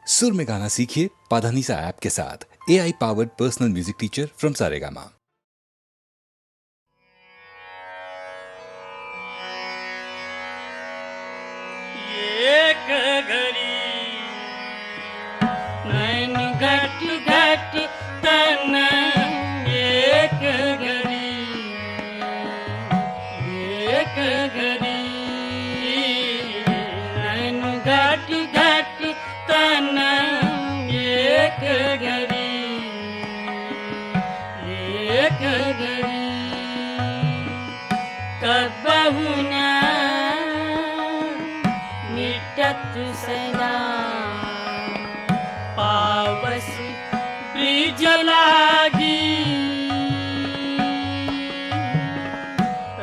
सुर में गाना सीखिए पाधानीसा ऐप के साथ। AI powered personal music teacher from Saregama. एक घड़ी नैन घट घट तन एक घड़ी नैन घट घट तन एक घड़ी कबहु न मिटत सदा पावस ब्रिज लागी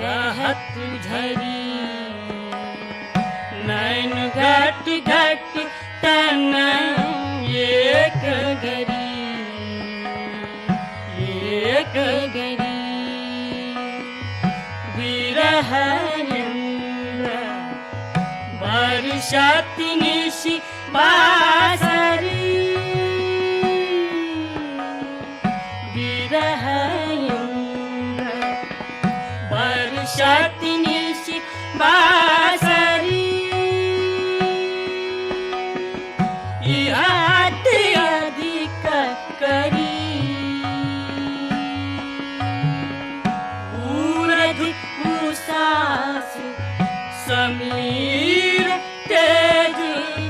रहत झरी नैन घट घट तन एक घड़ी विरह वर्षात निशि बासरी विरह वर्षात निशि बासरी इहात अधिक करी ऊर्ध उषास समीर तेज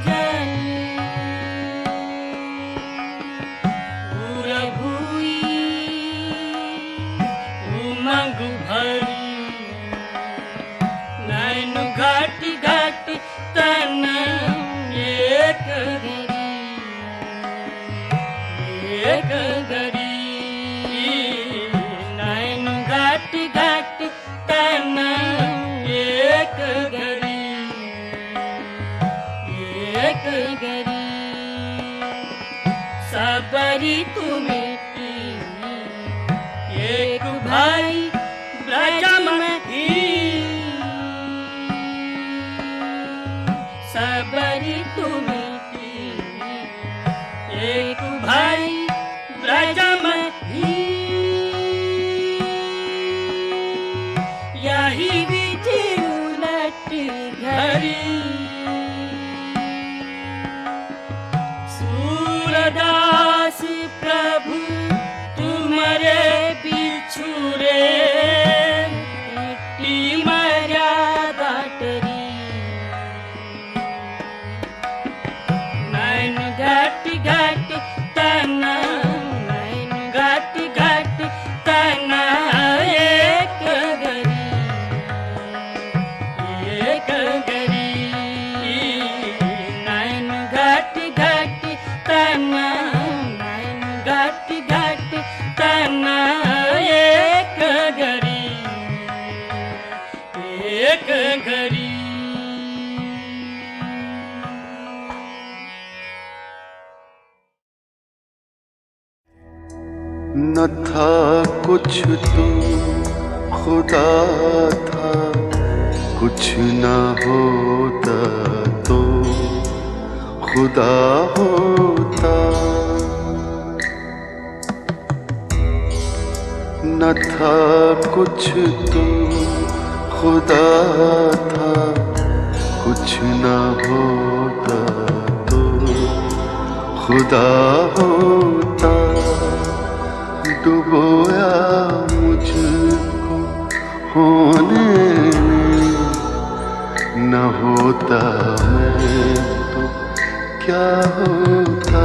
जली भूई उमंग भरी नैन घट घट तन एक घड़ी नैन घट घट तन एक घड़ी सबरी तुम्हें एक भाई ब्रजम सबरी तुम्हें एक भाई ब्रजम यही विधि उलट घड़ी सूरदास प्रभु तुम्हारे बिछुरे मर्यादा टरी नैन घट घट तन नैन घट घट तन एक घड़ी नैन घट घट तन नैन घट घट तन एक घड़ी न था कुछ तो खुदा था, कुछ न होता तो खुदा होता। न था कुछ तो खुदा था, कुछ न होता तो खुदा होता। डुबोया मुझको होने में, न होता मैं तो क्या होता।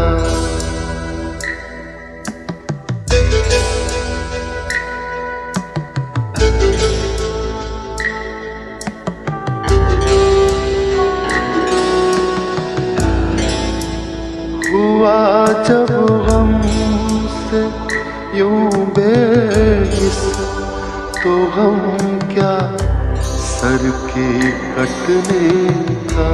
हुआ जब गम से यूं बेइस, तो गम क्या सर के कटने का।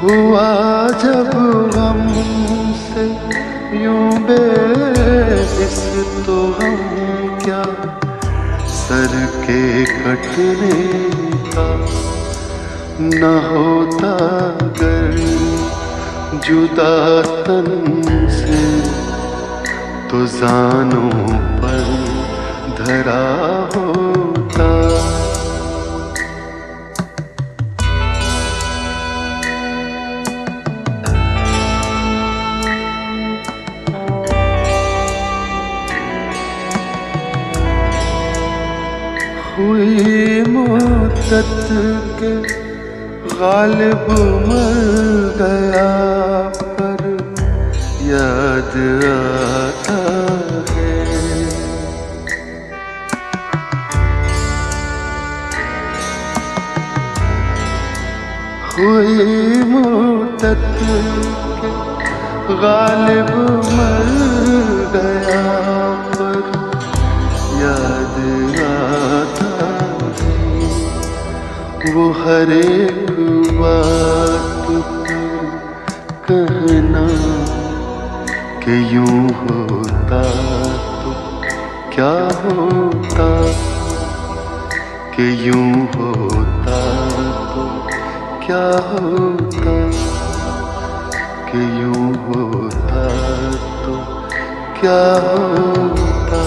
हुआ जब गम से यूं बेइस, तो गम क्या सर के कटने का न होता अगर जुदा तन से, तो जानों पर धरा होता। हुई मुद्दत के गालिब मर गया, पर याद आता है। हुई मुद्दत के गालिब मर गया, पर याद आता है। वो हर एक बात पर कहना कि यूं होता तो क्या होता, कि यूं होता तो क्या होता, कि यूं होता तो क्या होता।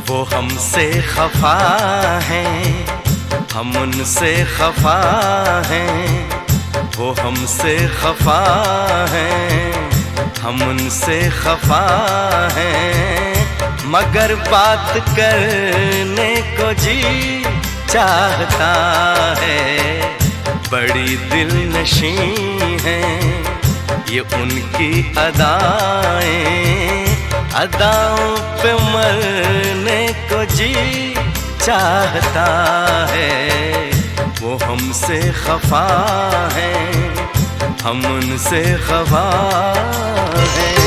वो हमसे खफा हैं, हम उनसे खफा हैं। वो हमसे खफा हैं, हम उनसे खफा हैं। मगर बात करने को जी चाहता है। बड़ी दिलनशी हैं ये उनकी अदाएं, अदाओं पे मरने को जी चाहता है। वो हमसे खफा हैं, हम उनसे खफा हैं।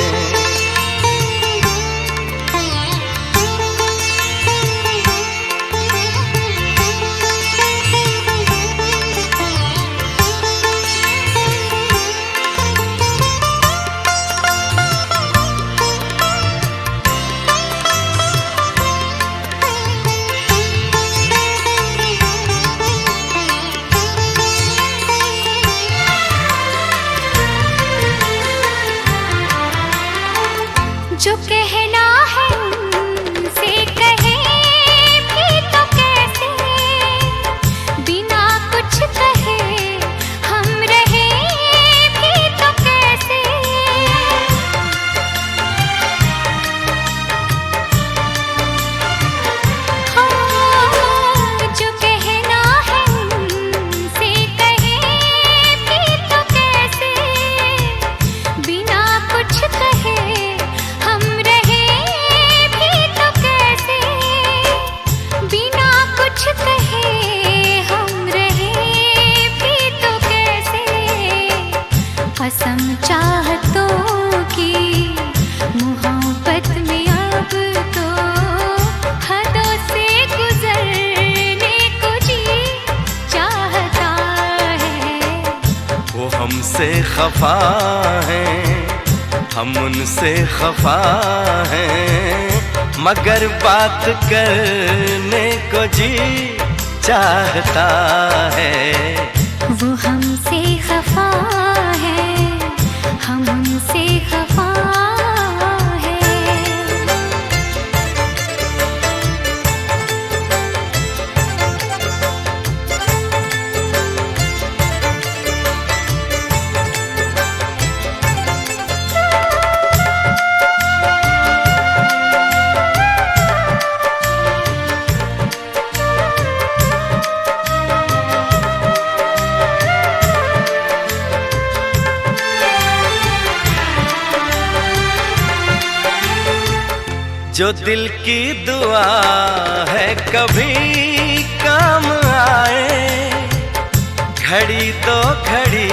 जो कहना है उनसे कहे भी तो कैसे, बिना कुछ कहे हम रहे भी तो कैसे। हाँ, जो कहना है उनसे कहे भी तो कैसे, बिना कुछ कहे हम रहे भी तो कैसे। बिना कुछ कहे हम रहे भी तो कैसे। कसम चाहतों की मोहब्बत में अब तो हदों से गुजरने को जी चाहता है। वो हमसे खफा हैं, हम उनसे खफा हैं। मगर बात करने को जी चाहता है। वो हमसे खफा है, हम उनसे खफा है। जो दिल की दुआ है कभी काम आए, घड़ी तो घड़ी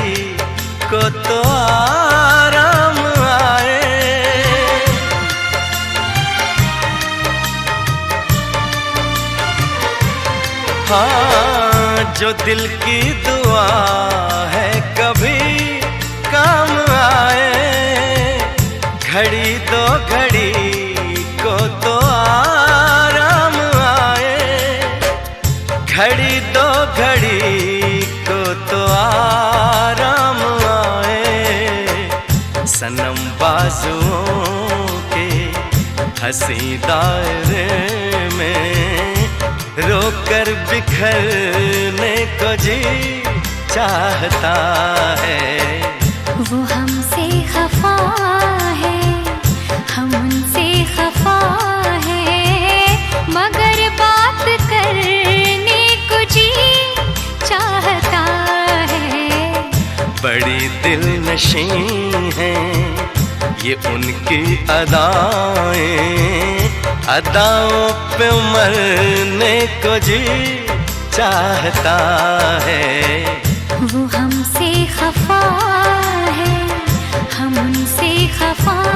को तो आराम आए। हाँ, जो दिल की दुआ है कभी काम आए, घड़ी दो घड़ी को तो आराम आए, घड़ी दो घड़ी को तो आराम आए। सनम बाजुओं के हंसी दायरे में रोकर बिखरने को जी चाहता है। वो हमसे खफा है, हम उनसे खफा है, मगर बात करने को जी चाहता है। बड़ी दिलनशी हैं ये उनकी अदाएं, अदाओं पे मरने को जी चाहता है। वो हमसे खफा है, हम उनसे खफा है।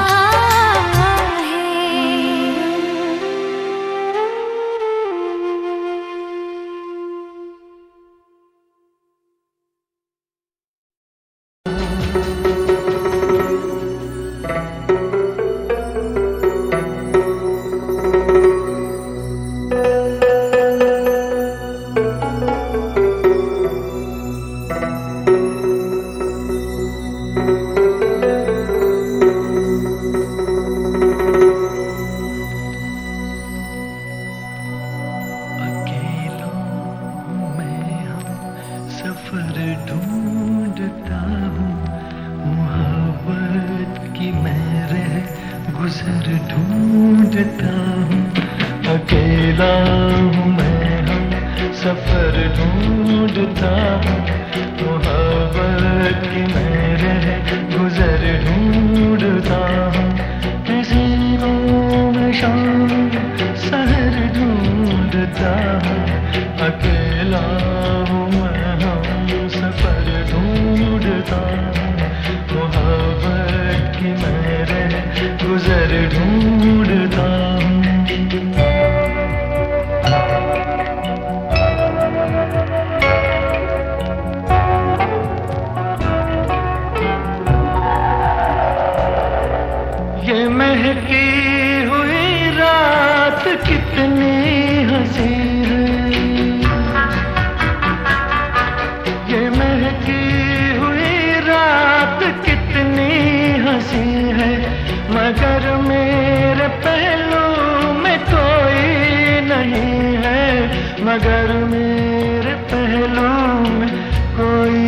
मगर मेरे पहलू में कोई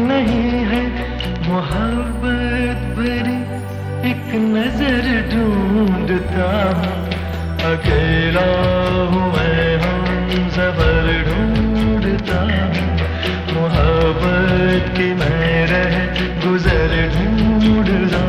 नहीं है। मोहब्बत भरी एक नजर ढूंढता हूँ, अकेला हूँ मैं, हम सफर ढूंढता हूँ। मोहब्बत की मैं रह गुजर ढूंढता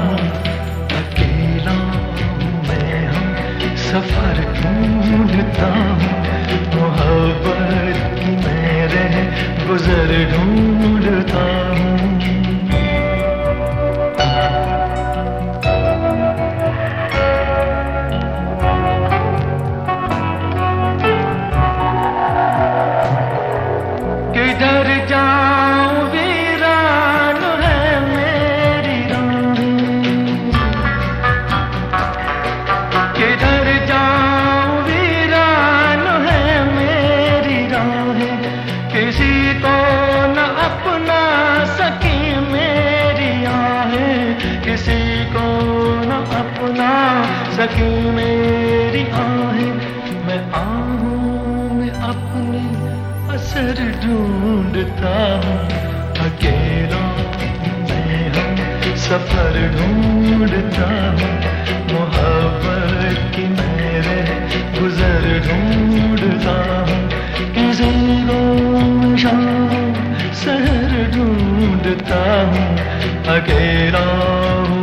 हूँ। अकेला हूँ मैं, हम सफर ढूंढता हूँ। मोहब्बत की मैं रह गुजर ढूंढता हूँ। किधर जाऊं वीरान है मेरी रानी, को न अपना सकी मेरी आहें, किसी को न अपना सकी मेरी आहें। मैं आहूं में अपने असर ढूंढता हूँ, अकेला मैं हम सफर ढूंढता हूँ। मोहब्बत की मेरे गुजर ढूंढता हूँ, किसी को शाम सहर ढूंढता हूँ। अकेला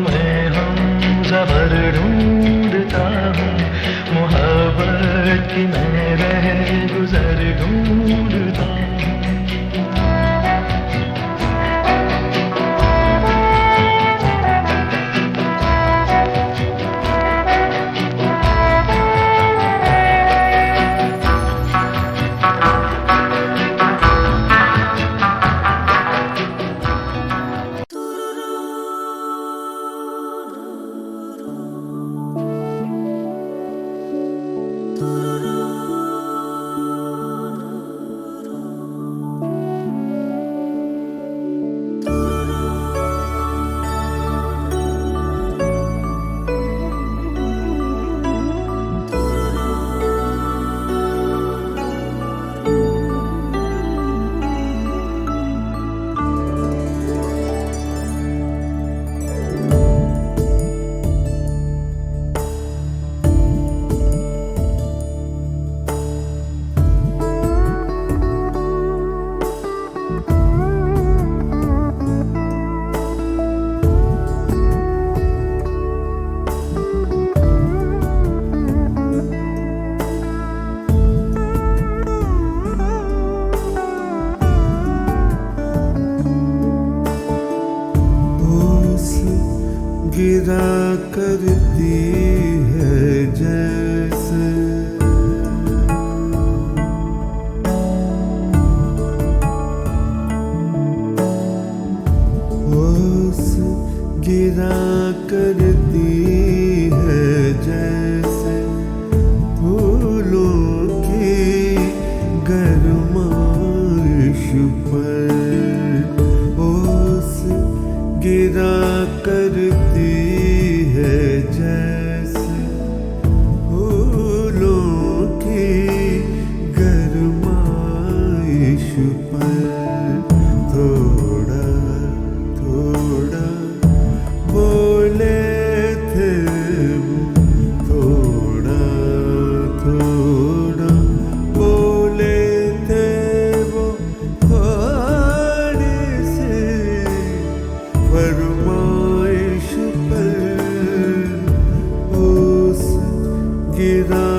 मैं हम सफर ढूंढता हूँ, मोहब्बत की मेरे गुजर ढूंढता हूँ। गिरा करती है जैसे ओस गिरा करती है जैसे फूलों की गर्माइश पर। ओस गिरा करती है जैसे फूलों की गर्माइश पर। थोड़ा थोड़ा बोले थे वो, थोड़ा थोड़ा बोले थे वो, थोड़ी सी फरमाइश पर। ओस गिरा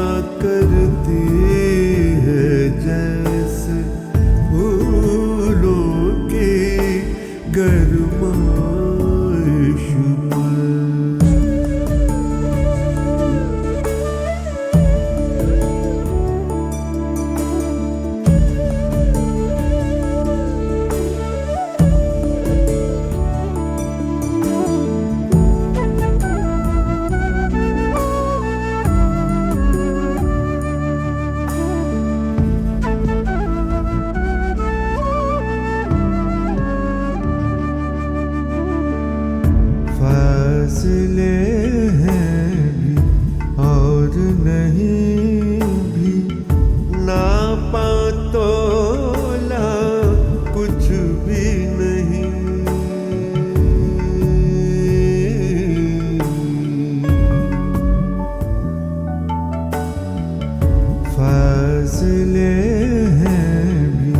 करती है जैसे फूलों की गर्माइश पर। फासले हैं भी और नहीं भी, नापा तोला कुछ भी नहीं। फासले हैं भी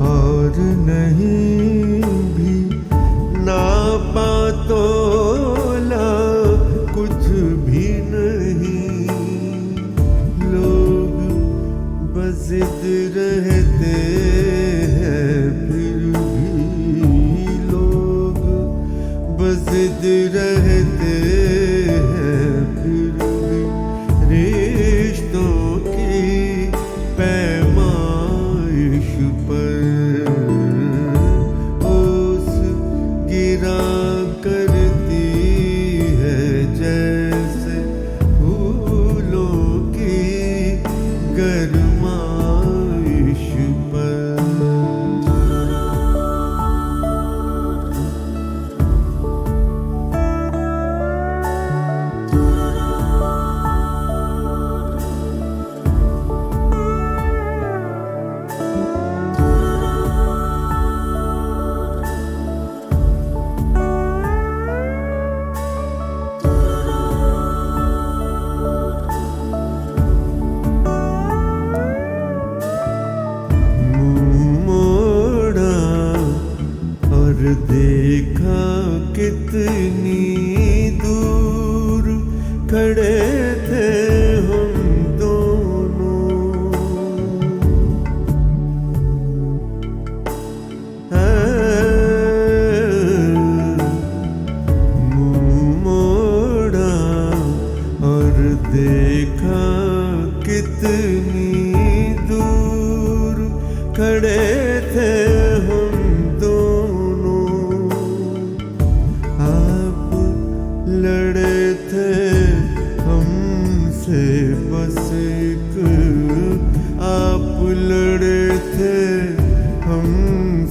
और नहीं भी, नापा तोला कुछ भी नहीं। लोग बज़िद रहते हैं फिर भी, लोग बज़िद रहते हैं फिर भी, रिश्तों की पैमाइश पर।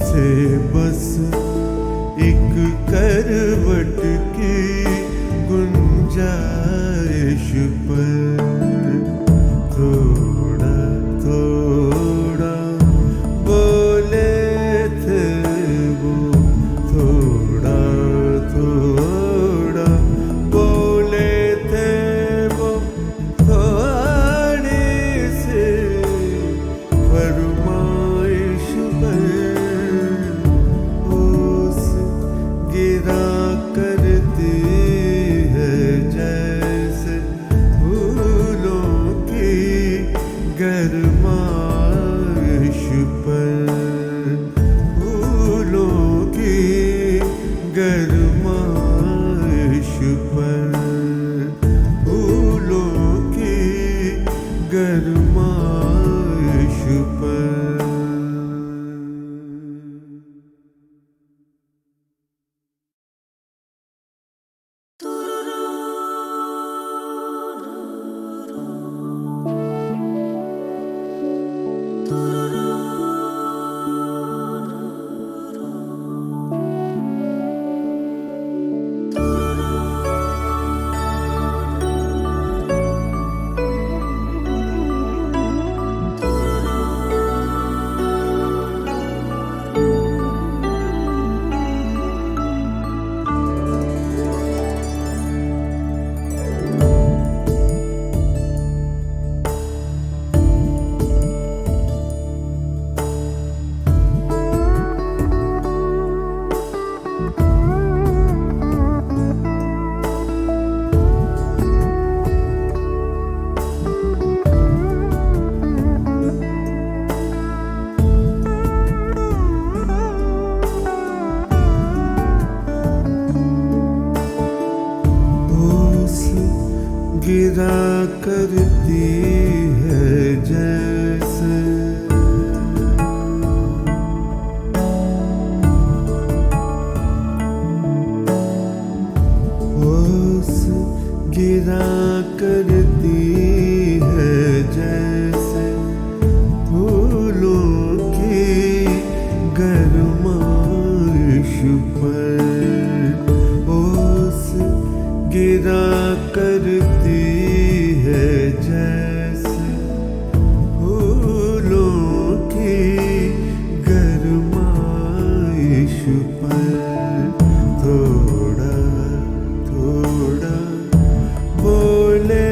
से बस एक करवट की गुंजाइश पर थोड़ा थोड़ा बोले थे वो, थोड़ा थोड़ा बोले थे वो, थोड़ी सी फरमाइश पर ओस गिरा करती है जैसे फूलों की गरमाइश पर, फूलों की गरमाइश पर, फूलों की गरमाइश पर। गिरा करती है जैसे ओस गिरा करती है जैसे फूलों की गरमाइश पर, ओस गिरा करती है जैसे फूलों की गरमाइश पर थोड़ा थोड़ा बोले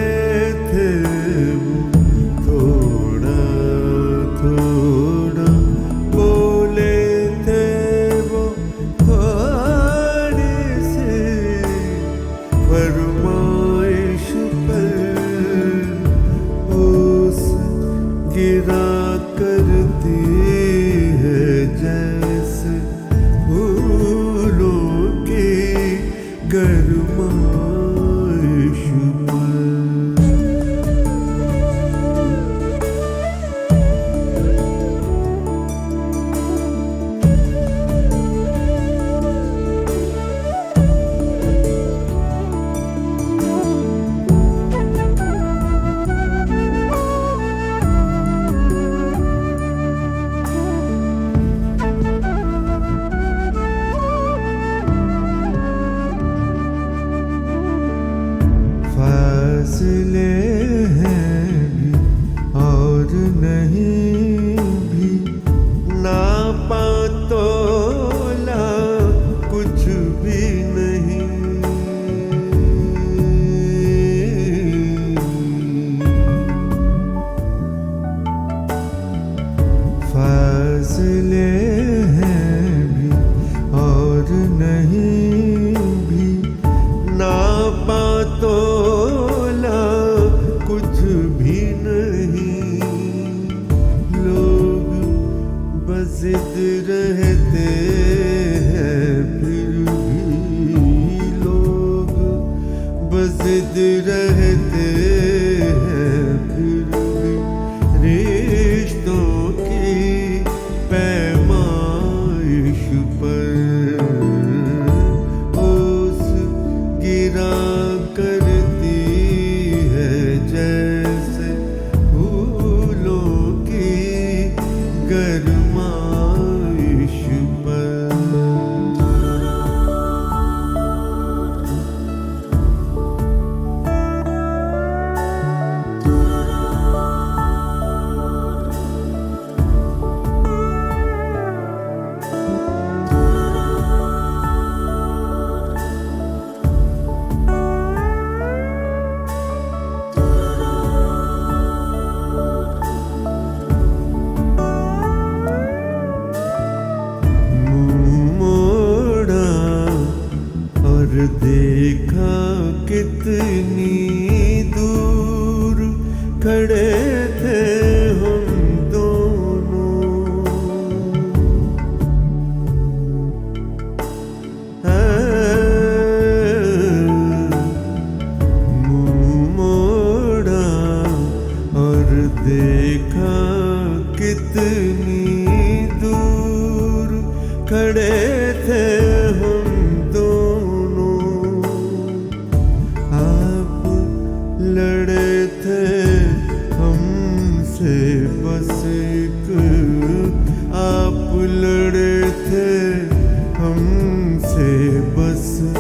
खड़े थे हम दोनों, आप लड़े थे हमसे बस एक, आप लड़े थे हमसे बस